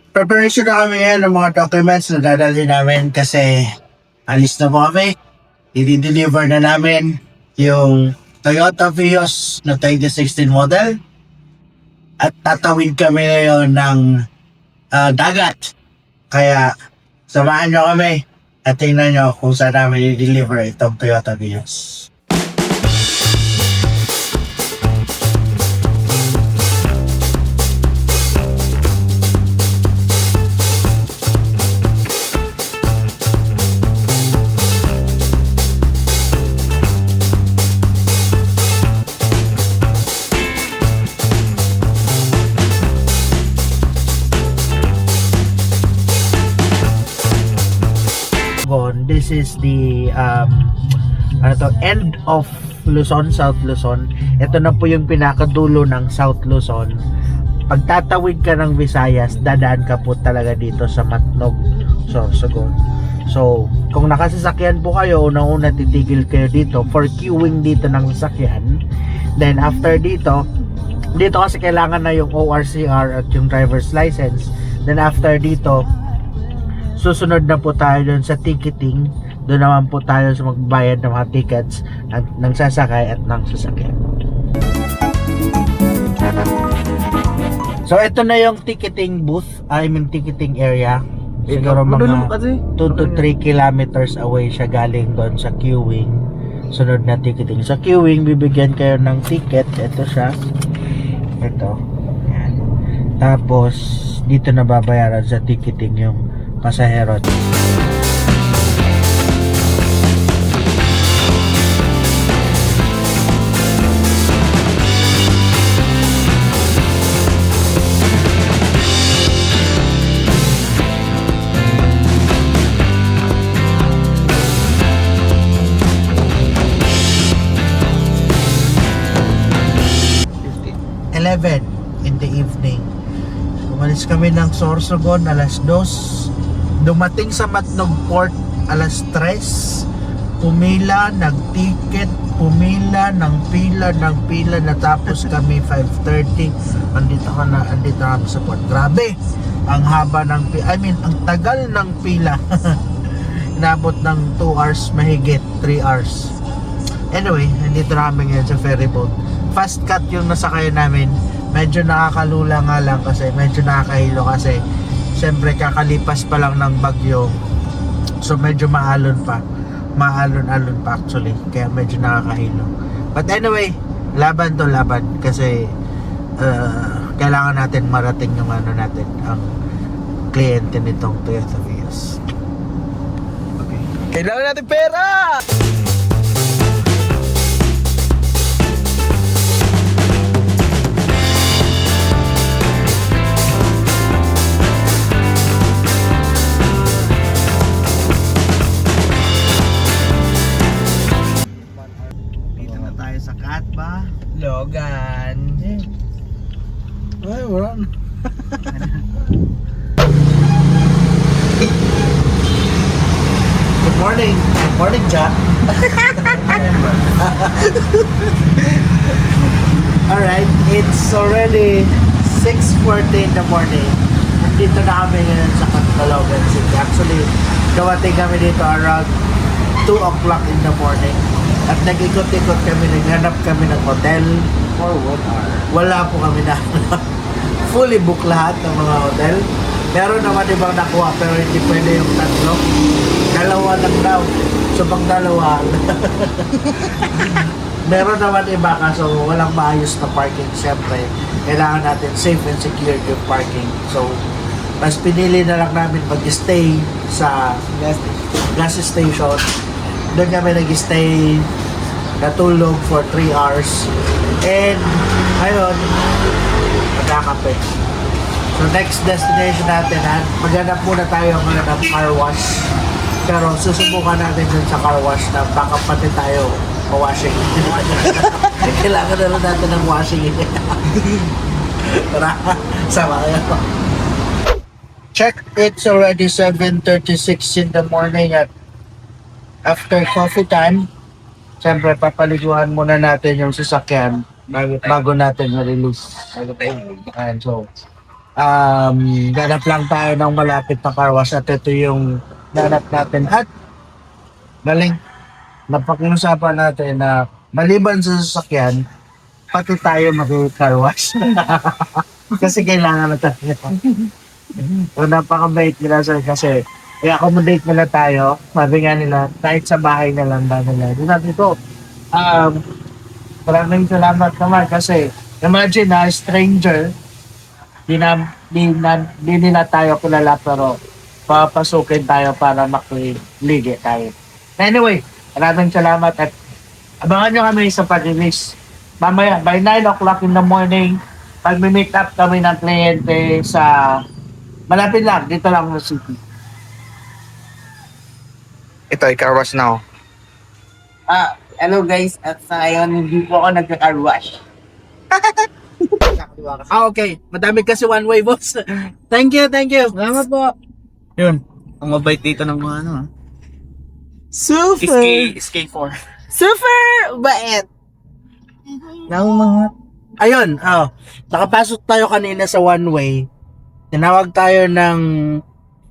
Preparation na kami ngayon ng mga documents na dadalhin namin kasi alis na po kami. I-deliver na namin yung Toyota Vios na 2016 model at tatawid kami ngayon ng dagat. Kaya samahan nyo kami at tingnan nyo kung saan namin i-deliver itong Toyota Vios. This is the end of Luzon, South Luzon. Ito na po yung pinakadulo ng South Luzon. Pagtatawid ka ng Visayas, dadaan ka po talaga dito sa Matnog, Sorsogon. So, kung nakasasakyan po kayo, unang-una titigil kayo dito for queuing dito ng sasakyan. Then after dito kasi kailangan na yung ORCR at yung driver's license. Then after dito, susunod na po tayo doon sa ticketing. Doon naman po tayo sa magbayad ng mga tickets ng sasakay at ng sasakyan. So ito na yung ticketing booth, ticketing area. Siguro mga 2 to 3 kilometers away siya galing doon sa queuing. Sunod na ticketing. Sa queuing, bibigyan kayo ng ticket. Ito siya. Ito. Yan. Tapos dito na babayaran sa ticketing yung pasahero. In the evening. Umalis kami ng Sorsogon alas 2. Dumating sa Matnog Port alas 3. Pumila, nag-ticket, pumila ng pila, natapos kami 5:30. Andito kami sa port. Grabe, ang haba ng ang tagal ng pila. Inabot ng 2 hours mahigit, 3 hours. Anyway, andito na kami ngayon sa ferry boat. Fast cut yung nasakay namin. Medyo nakakalula nga lang kasi medyo nakakahilo kasi siyempre kakalipas pa lang ng bagyo, so medyo maalon pa actually, kaya medyo nakakahilo. But anyway, laban kasi kailangan natin marating yung natin, ang kliyente nitong Toyota Vios. Okay. Kailangan natin pera! Sa Katba, Logan. ay wala na. Good morning Jack. Alright, it's already 6:40 in the morning. Nandito na kami ngayon sa Logan City. Actually, dawating kami dito around 2 o'clock in the morning. At nag-ikot-ikot kami, naghanap kami ng hotel. For 1 hour. Wala po kami na fully book lahat ng mga hotel. Meron naman ibang nakuha pero hindi pwede yung tatlo. Dalawa lang daw. So pag dalawa, meron naman iba kaso walang maayos na parking. Siyempre, kailangan natin safe and secure yung parking. So, mas pinili na lang namin mag-stay sa gas station. Doon kami nag-stay, natulog for 3 hours. And, ayun, magkakape. So, next destination natin, maghanap muna tayo ng car wash. Pero, susubukan natin dun sa car wash na baka pati tayo washing. Kailangan na lang natin ng washing. Tara, sama kayo. Check, it's already 7:36 in the morning at after coffee time, siyempre papaliguan muna natin yung sasakyan bago natin ma-release. And so, Ganap lang tayo ng malapit na car wash at ito yung ganap natin. At galing, napag-usapan natin na maliban sa sasakyan, pati tayo mag-car wash. Kasi kailangan na tayo. So, napakabait nila sir kasi i-accommodate nila tayo. Sabi nga nila, kahit sa bahay na lang ba nila. Di natin ito, maraming salamat naman kasi imagine na stranger, di nila tayo kilala pero papasukin tayo para makiligi tayo. Anyway, maraming salamat at abangan nyo kami sa pag-release. Mamaya, by 9 o'clock in the morning, pag-meet up kami ng kliyente sa malapit lang, dito lang sa city. Ito ay car wash now. Hello guys, at sa ngayon hindi po ako nagka-car wash. Okay. Madami kasi one way, boss. Thank you, thank you. Salamat po. Yun. Ang mabait dito ng mga ano. Super! SK4. Super bait! Nang mga... Ayun, nakapasok tayo kanina sa one way. Tinawag tayo ng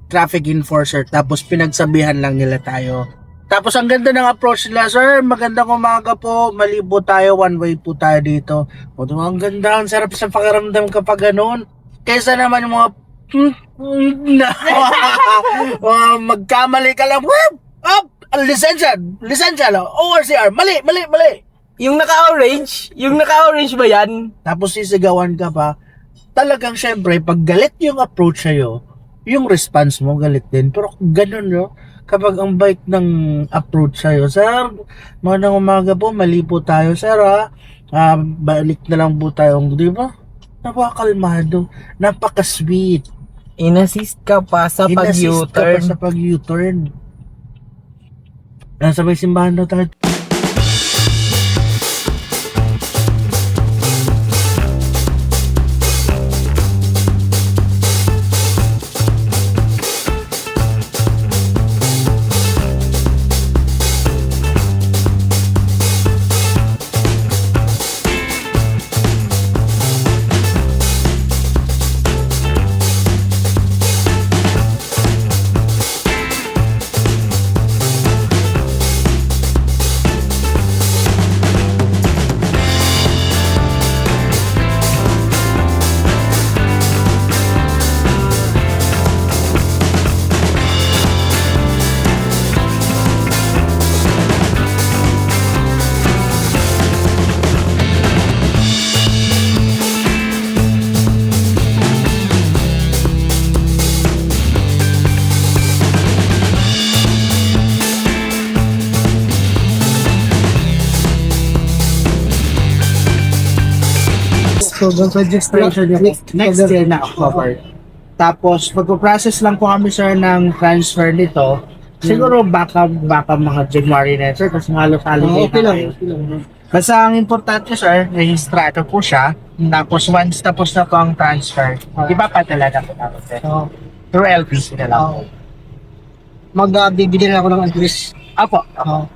traffic enforcer tapos pinagsabihan lang nila tayo. Tapos ang ganda ng approach nila, sir, magandang umaga po, mali po tayo, one way po tayo dito. O, ang ganda, ang sarap sa pakiramdam kapag ganun. Kaysa naman yung mga magkamali ka lang, up, lisensya, ORCR, mali. Yung naka-orange ba yan? Tapos sisigawan ka pa. Talagang syempre, pag galit yung approach sa'yo, yung response mo galit din. Pero ganun, no? Kapag ang bait ng approach sa'yo, sir, magandang umaga po, mali po tayo, sir, ha? Balik na lang po tayo, di ba? Napakalmado, napaka-sweet. In-assist ka pa sa Inassist ka pa pag-U-turn. sa pag-U-turn. Nasa may simbahan daw tayo. So, the registration niyo po, next year na October. Tapos, magpo-process lang po kami, sir, ng transfer nito. Siguro baka mga January na, sir, kasi halos holiday na kayo. Basta ang importante, sir, rehistrado po siya. Tapos, once tapos na po ang transfer, di ba padala na po namin, sir? Through LPC na lang po. Magbibili na ako ng address. Apo. Ano,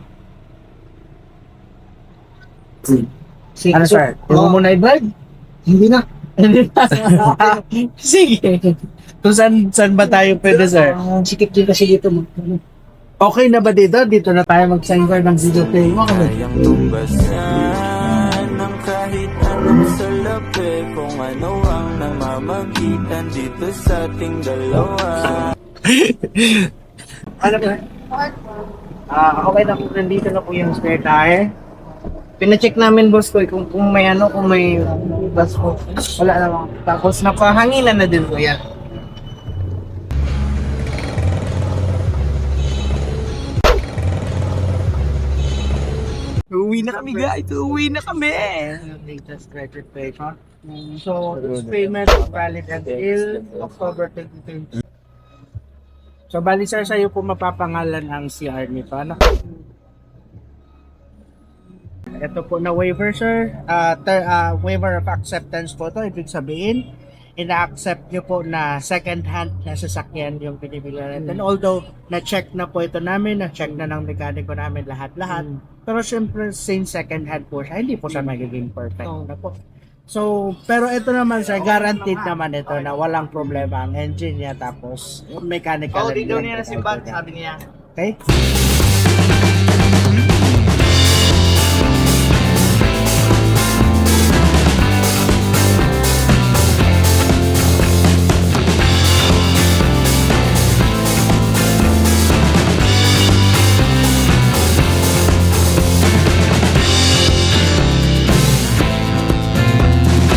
sir? Huwag mo na i-vlog? Hindi na. Sige. So, saan ba tayo pwede, sir? Sikip din kasi dito. Okay na ba dito? Dito na tayo mag-sender ng video play mo. Kayang tumbasan ng kahit anong salapi kung ano ang namamagitan dito sa ating dalawa. Ano ba? Okay na po, nandito na po yung spare tire. Pina-check namin boss ko kung may kung may bus ko. Wala naman. Tapos napahanginan na din po yan. Uwi na kami guys! Uwi na kami! Latest registration. So, this payment is valid until October 2020. So, bali sir, sa'yo po mapapangalan ang CR nito. Ano? Ito po na waiver, sir. Waiver of acceptance po to. Ibig sabihin, ina-accept nyo po na second-hand na sasakyan yung pinibili natin. Although, na-check na po ito namin, na-check na ng mekaniko namin lahat-lahat. Pero syempre, since second-hand po siya, hindi po siya magiging perfect na po. So, pero ito naman sir, guaranteed naman ito na walang problema ang engine niya tapos yung mechanical. Oo, di daw and niya electrical nasimban, niya. sabi niya. Okay?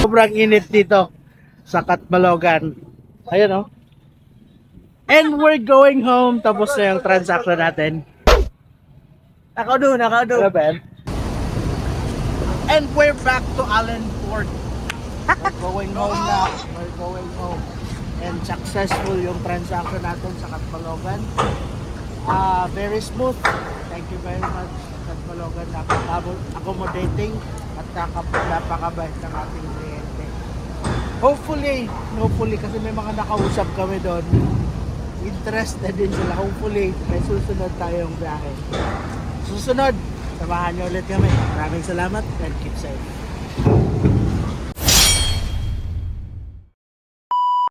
Sobrang init dito sa Catbalogan. Ayun oh. And we're going home. Tapos na yung transaction natin. Ako doon. Ano ba yan? And we're back to Allenport. We're going home na. We're going home. And successful yung transaction natin sa Catbalogan. Very smooth. Thank you very much, Catbalogan. Accommodating at napakabait ng ating kliyente. Hopefully, kasi may mga nakausap kami doon. Interested din sila. Hopefully, may susunod tayong biyahe. Susunod, samahan niyo ulit kami. Maraming salamat and keep safe.